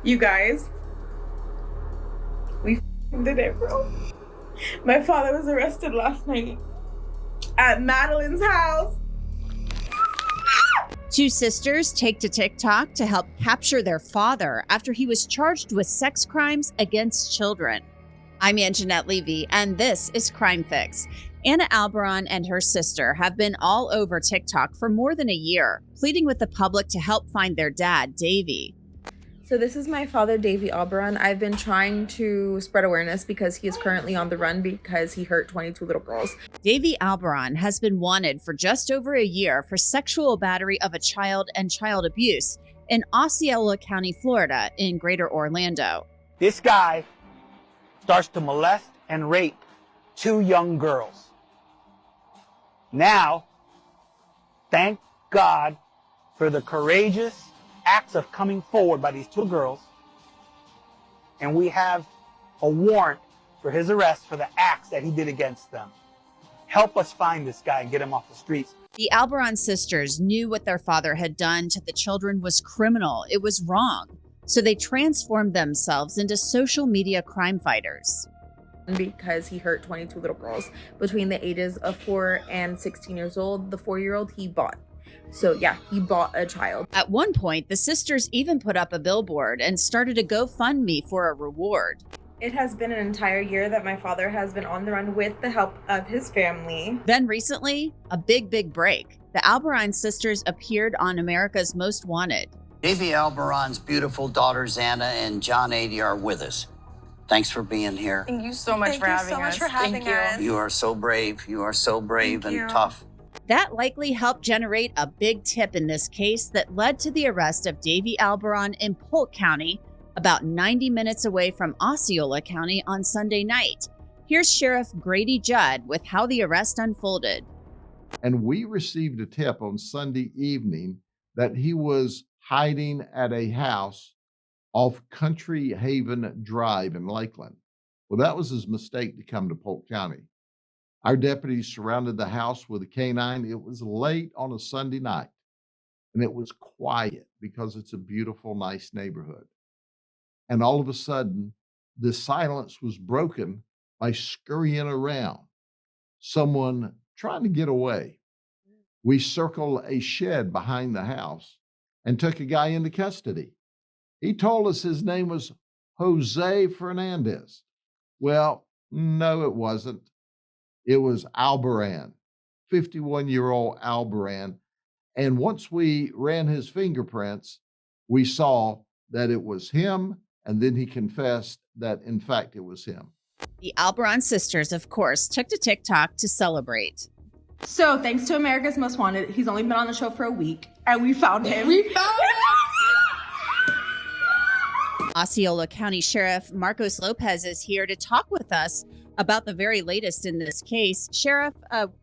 You guys, we did it, bro. My father was arrested last night at Madeline's house. Two sisters take to TikTok to help capture their father after he was charged with sex crimes against children. I'm Angenette Levy, and this is Crime Fix. Anna Alberon and her sister have been all over TikTok for more than a year, pleading with the public to help find their dad, Davy. So this is my father, Davy Alberon. I've been trying to spread awareness because he is currently on the run because he hurt 22 little girls. Davy Alberon has been wanted for just over a year for sexual battery of a child and child abuse in Osceola County, Florida, in Greater Orlando. This guy starts to molest and rape 2 young girls. Now, thank God for the courageous acts of coming forward by these 2 girls, and we have a warrant for his arrest for the acts that he did against them. Help us find this guy and get him off the streets. The Alberon sisters knew what their father had done to the children was criminal. It was wrong. So they transformed themselves into social media crime fighters. Because he hurt 22 little girls between the ages of 4 and 16 years old. The 4-year-old he bought. So yeah, he bought a child. At one point, the sisters even put up a billboard and started a GoFundMe for a reward. It has been an entire year that my father has been on the run with the help of his family. Then recently, a big break. The Alberon sisters appeared on America's Most Wanted. Davy Alberon's beautiful daughters, Anna and John 80, are with us. Thanks for being here. Thank you so much for having us. Thank you. You are so brave. You are so brave and tough. That likely helped generate a big tip in this case that led to the arrest of Davy Alberon in Polk County, about 90 minutes away from Osceola County on Sunday night. Here's Sheriff Grady Judd with how the arrest unfolded. And we received a tip on Sunday evening that he was hiding at a house off Country Haven Drive in Lakeland. Well, that was his mistake to come to Polk County. Our deputies surrounded the house with a canine. It was late on a Sunday night, and it was quiet because it's a beautiful, nice neighborhood. And all of a sudden, the silence was broken by scurrying around, someone trying to get away. We circled a shed behind the house and took a guy into custody. He told us his name was Jose Fernandez. Well, no, it wasn't. It was Alberon, 51-year-old Alberon. And once we ran his fingerprints, we saw that it was him, and then he confessed that, in fact, it was him. The Alberon sisters, of course, took to TikTok to celebrate. So thanks to America's Most Wanted, he's only been on the show for a week, and we found him. Osceola County Sheriff Marcos Lopez is here to talk with us about the very latest in this case. Sheriff,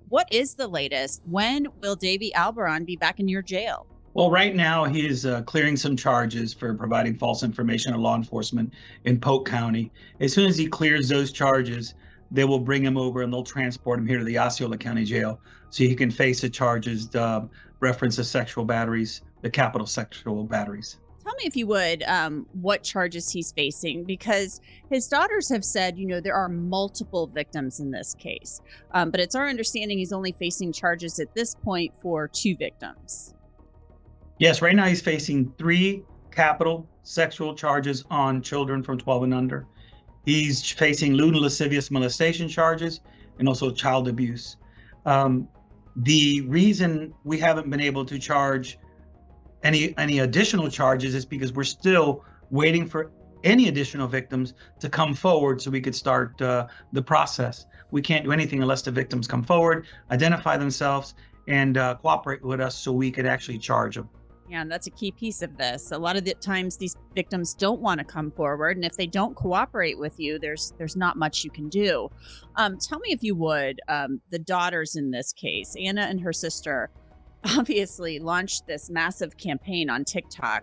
what is the latest? When will Davy Alberon be back in your jail? Well, right now he is clearing some charges for providing false information to law enforcement in Polk County. As soon as he clears those charges, they will bring him over and they'll transport him here to the Osceola County Jail so he can face the charges reference to sexual batteries, the capital sexual batteries. Tell me, if you would, what charges he's facing, because his daughters have said, there are multiple victims in this case. But it's our understanding he's only facing charges at this point for 2 victims. Yes, right now he's facing 3 capital sexual charges on children from 12 and under. He's facing lewd and lascivious molestation charges and also child abuse. The reason we haven't been able to charge any additional charges is because we're still waiting for any additional victims to come forward so we could start the process. We can't do anything unless the victims come forward, identify themselves, and cooperate with us so we could actually charge them. Yeah, and that's a key piece of this. A lot of the times these victims don't want to come forward, and if they don't cooperate with you, there's not much you can do. Tell me, if you would, the daughters in this case, Anna and her sister, obviously launched this massive campaign on TikTok,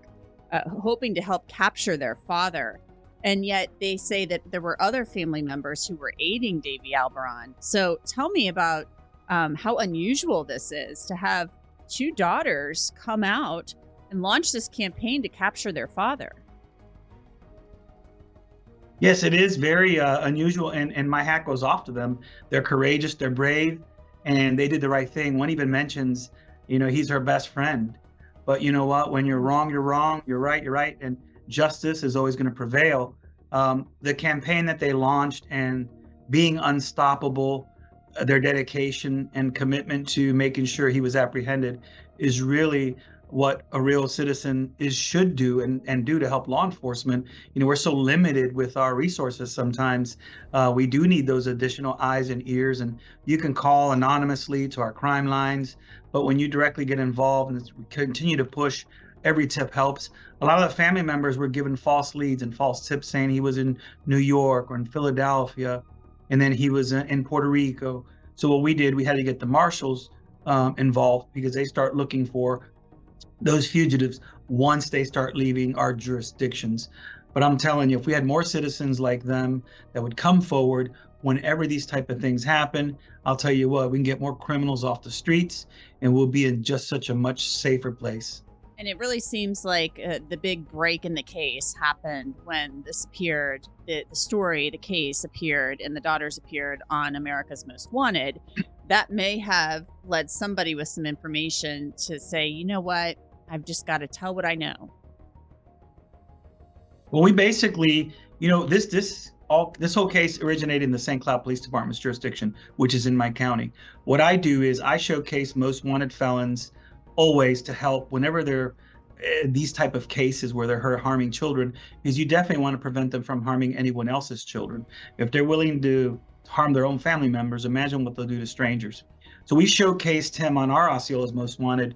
hoping to help capture their father. And yet they say that there were other family members who were aiding Davy Alberon. So tell me about how unusual this is to have 2 daughters come out and launch this campaign to capture their father. Yes, it is very unusual, and my hat goes off to them. They're courageous, they're brave, and they did the right thing. One even mentions, he's her best friend. But you know what? When you're wrong, you're wrong. You're right, and justice is always going to prevail. The campaign that they launched and being unstoppable, their dedication and commitment to making sure he was apprehended is really what a real citizen should do and do to help law enforcement. We're so limited with our resources sometimes. We do need those additional eyes and ears, and you can call anonymously to our crime lines, but when you directly get involved and we continue to push, every tip helps. A lot of the family members were given false leads and false tips saying he was in New York or in Philadelphia, and then he was in Puerto Rico. So what we did, we had to get the marshals involved, because they start looking for those fugitives once they start leaving our jurisdictions. But I'm telling you, if we had more citizens like them that would come forward whenever these type of things happen, I'll tell you what, we can get more criminals off the streets, and we'll be in just such a much safer place. And it really seems like the big break in the case happened when this appeared, the story, the case appeared, and the daughters appeared on America's Most Wanted. That may have led somebody with some information to say, you know what, I've just got to tell what I know. Well, we basically, this whole case originated in the St. Cloud Police Department's jurisdiction, which is in my county. What I do is I showcase most wanted felons always to help whenever they're these type of cases where they're harming children, because you definitely want to prevent them from harming anyone else's children. If they're willing to harm their own family members, imagine what they'll do to strangers. So we showcased him on our Osceola's Most Wanted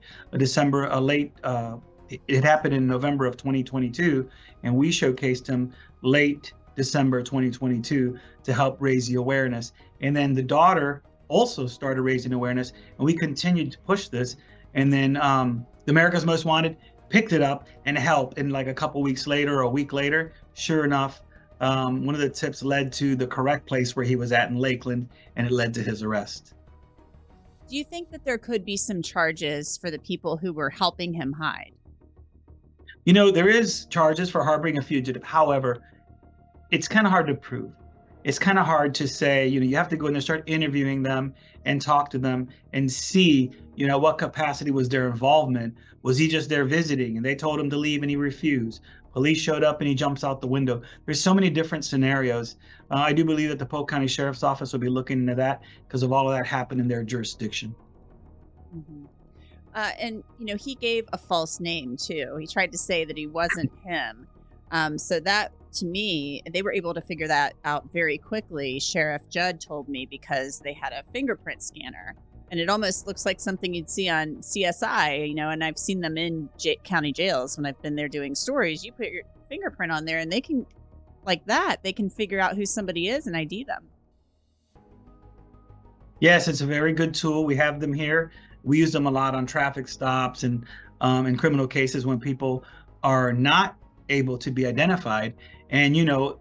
it happened in November of 2022, and we showcased him late December 2022 to help raise the awareness. And then the daughter also started raising awareness, and we continued to push this. And then the America's Most Wanted picked it up and helped. And like a couple weeks later or a week later, sure enough, one of the tips led to the correct place where he was at in Lakeland, and it led to his arrest. Do you think that there could be some charges for the people who were helping him hide? There is charges for harboring a fugitive. However, it's kind of hard to prove. It's kind of hard to say, you have to go in there, start interviewing them and talk to them and see, what capacity was their involvement. Was he just there visiting and they told him to leave and he refused? Police showed up and he jumps out the window. There's so many different scenarios. I do believe that the Polk County Sheriff's Office will be looking into that because of all of that happened in their jurisdiction. Mm-hmm. And, he gave a false name too. He tried to say that he wasn't him. So that, to me, they were able to figure that out very quickly. Sheriff Judd told me, because they had a fingerprint scanner, and it almost looks like something you'd see on CSI, and I've seen them in county jails when I've been there doing stories. You put your fingerprint on there and they can, like that, they can figure out who somebody is and ID them. Yes, it's a very good tool. We have them here. We use them a lot on traffic stops and in criminal cases when people are not able to be identified. And,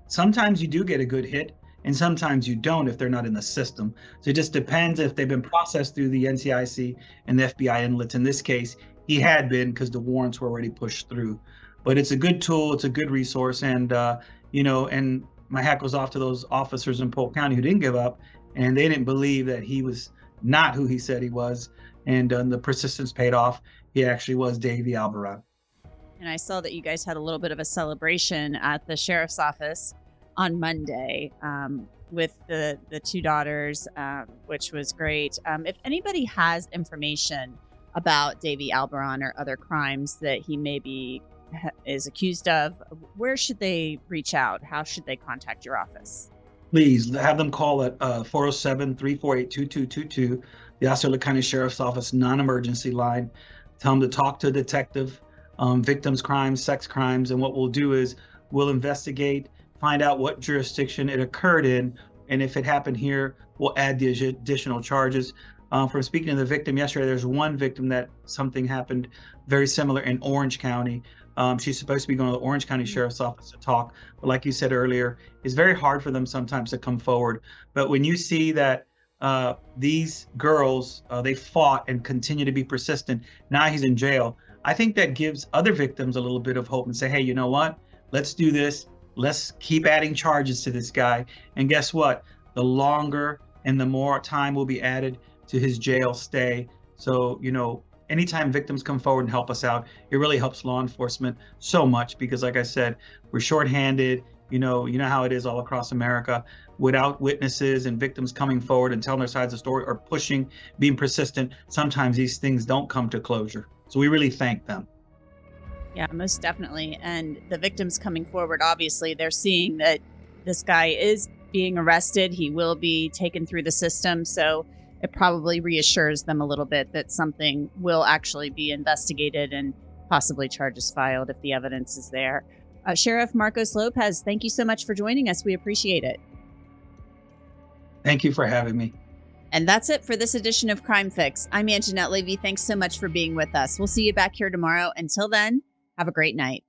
sometimes you do get a good hit and sometimes you don't if they're not in the system. So it just depends if they've been processed through the NCIC and the FBI inlets. In this case, he had been, because the warrants were already pushed through. But it's a good tool. It's a good resource. And, and my hat goes off to those officers in Polk County who didn't give up, and they didn't believe that he was not who he said he was. And the persistence paid off. He actually was Davy Albarrán. And I saw that you guys had a little bit of a celebration at the sheriff's office on Monday with the two daughters, which was great. If anybody has information about Davy Albarrán or other crimes that he maybe is accused of, where should they reach out? How should they contact your office? Please have them call at 407-348-2222, the Osceola County Sheriff's Office non-emergency line. Tell them to talk to a detective, victims' crimes, sex crimes, and what we'll do is we'll investigate, find out what jurisdiction it occurred in, and if it happened here, we'll add the additional charges. From speaking to the victim yesterday, there's one victim that something happened very similar in Orange County. She's supposed to be going to the Orange County Sheriff's Office to talk, but like you said earlier, it's very hard for them sometimes to come forward. But when you see that these girls, they fought and continue to be persistent, now he's in jail, I think that gives other victims a little bit of hope and say, hey, you know what? Let's do this. let's keep adding charges to this guy. And guess what? The longer and the more time will be added to his jail stay. So, anytime victims come forward and help us out, it really helps law enforcement so much because, like I said, we're shorthanded. You know how it is all across America. Without witnesses and victims coming forward and telling their sides of the story or pushing, being persistent, sometimes these things don't come to closure. So we really thank them. Yeah, most definitely. And the victims coming forward, obviously, they're seeing that this guy is being arrested. He will be taken through the system. So it probably reassures them a little bit that something will actually be investigated and possibly charges filed if the evidence is there. Sheriff Marcos Lopez, thank you so much for joining us. We appreciate it. Thank you for having me. And that's it for this edition of Crime Fix. I'm Angenette Levy. Thanks so much for being with us. We'll see you back here tomorrow. Until then, have a great night.